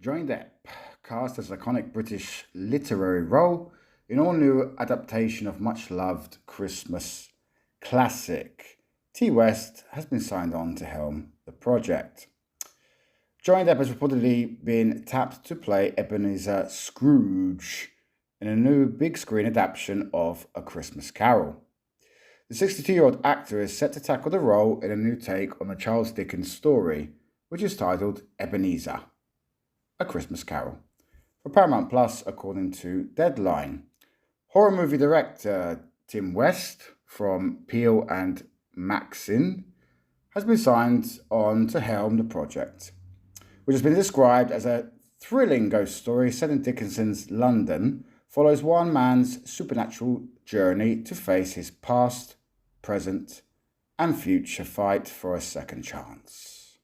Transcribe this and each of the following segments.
Johnny Depp, cast as an iconic British literary role in all-new adaptation of much-loved Christmas classic. T. West has been signed on to helm the project. Johnny Depp has reportedly been tapped to play Ebenezer Scrooge in a new big-screen adaptation of A Christmas Carol. The 62-year-old actor is set to tackle the role in a new take on the Charles Dickens story, which is titled Ebenezer, A Christmas Carol, for Paramount Plus, according to Deadline. Horror movie director Tim West from Peel and Maxine has been signed on to helm the project, which has been described as a thrilling ghost story set in Dickinson's London, follows one man's supernatural journey to face his past, present, and future fight for a second chance.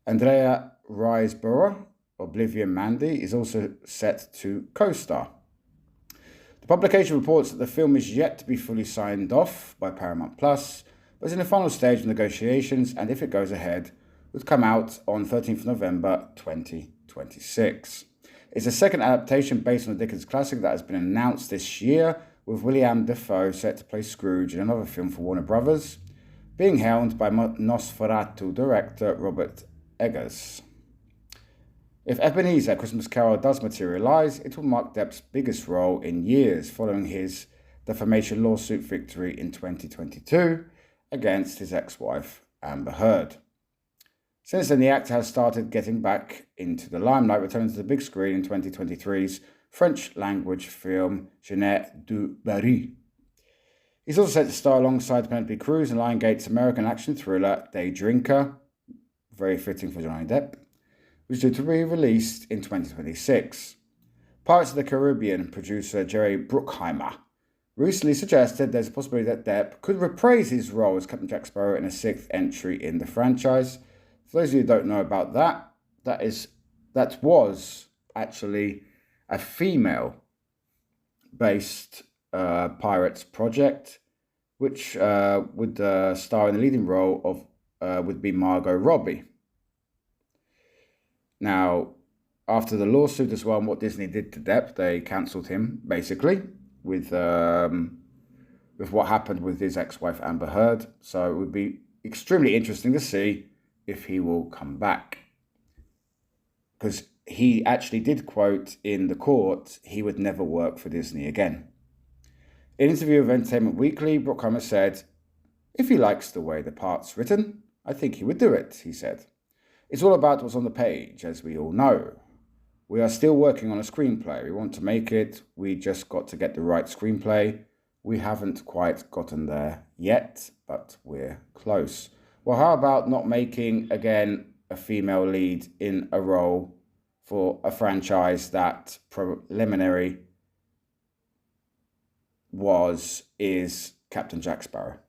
Andrea Riseborough, Oblivion Mandy, is also set to co-star. The publication reports that the film is yet to be fully signed off by Paramount Plus, but is in the final stage of negotiations, and if it goes ahead, would come out on 13th November 2026. It's the second adaptation based on the Dickens classic that has been announced this year, with William Dafoe set to play Scrooge in another film for Warner Brothers, being helmed by Nosferatu director Robert Eggers. If Ebenezer, A Christmas Carol does materialise, it will mark Depp's biggest role in years, following his defamation lawsuit victory in 2022 against his ex-wife Amber Heard. Since then, the actor has started getting back into the limelight, returning to the big screen in 2023's French-language film Jeanette du Barry. He's also set to star alongside Penelope Cruz in Lionsgate's American action thriller Day Drinker, very fitting for Johnny Depp, which is due to be released in 2026. Pirates of the Caribbean producer Jerry Bruckheimer recently suggested there's a possibility that Depp could reprise his role as Captain Jack Sparrow in a sixth entry in the franchise. For those of you who don't know about that, that was actually a female-based pirates project, which would star in the leading role of would be Margot Robbie. Now, after the lawsuit as well and what Disney did to Depp, they cancelled him, basically, with what happened with his ex-wife Amber Heard. So it would be extremely interesting to see if he will come back. Because he actually did quote in the court he would never work for Disney again. In an interview with Entertainment Weekly, Bruckheimer said, "If he likes the way the part's written, I think he would do it," he said. "It's all about what's on the page, as we all know. We are still working on a screenplay. We want to make it. We just got to get the right screenplay. We haven't quite gotten there yet, but we're close." Well, how about not making, again, a female lead in a role for a franchise that preliminary is Captain Jack Sparrow?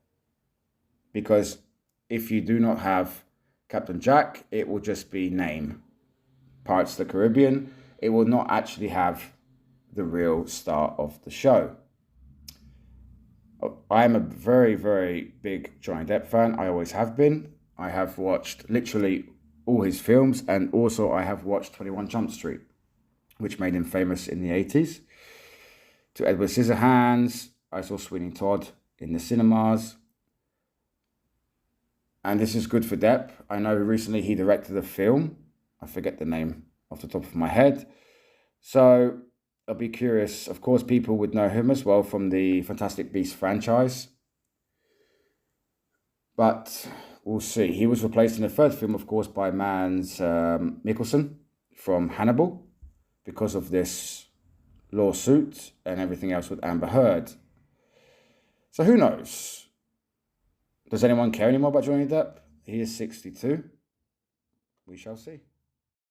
Because if you do not have Captain Jack, it will just be name. Pirates of the Caribbean, it will not actually have the real star of the show. I am a very, very big Johnny Depp fan. I always have been. I have watched literally all his films, and also I have watched 21 Jump Street, which made him famous in the 80s. To Edward Scissorhands, I saw Sweeney Todd in the cinemas. And this is good for Depp. I know recently he directed a film. I forget the name off the top of my head. So I'll be curious. Of course, people would know him as well from the Fantastic Beasts franchise. But we'll see. He was replaced in the third film, of course, by Mads Mikkelsen from Hannibal because of this lawsuit and everything else with Amber Heard. So who knows? Does anyone care anymore about Johnny Depp? He is 62. We shall see.